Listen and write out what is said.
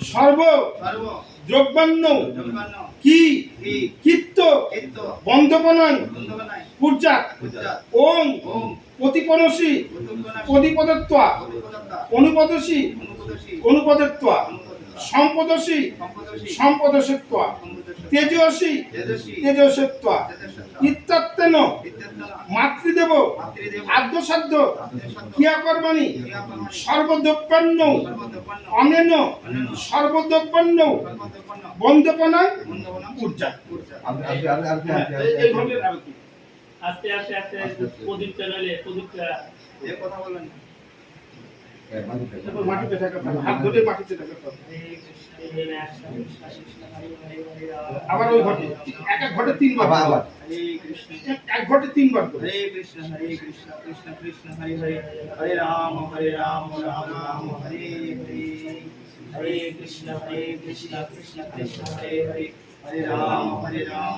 সর্ব দ্রব্যান্ন কি কীর্ত বন্ধপনায় পূর্জাত ওং প্রতিপনসি প্রতিপদত্বা অনুপদসি অনুপদত্বা সম্পদসি সম্পদসত্বা তেজসি তেজসত্বা ইত্যাত্তেন মাতৃদেব আদ্যসাধ্য ক্রিয়াকর্মাণি সর্বদ্রব্যান্ন অনেন সর্বদ্রব্যান্ন বন্ধপনায় পূর্জাত। আস্তে আস্তে আস্তে প্রদীপটা নইলে প্রদীপটা কথা বলেন মাটিতে থাকা হাত ধরে মাটিতে থাকা আবার ওই ঘটে এক এক ঘটে তিনবার আবার এক ঘটে তিনবার হরে কৃষ্ণ কৃষ্ণ কৃষ্ণ হরে হরে হরে রাম রাম রাম হরে হরে হরে কৃষ্ণ কৃষ্ণ কৃষ্ণ হরে হরে হরে রাম রাম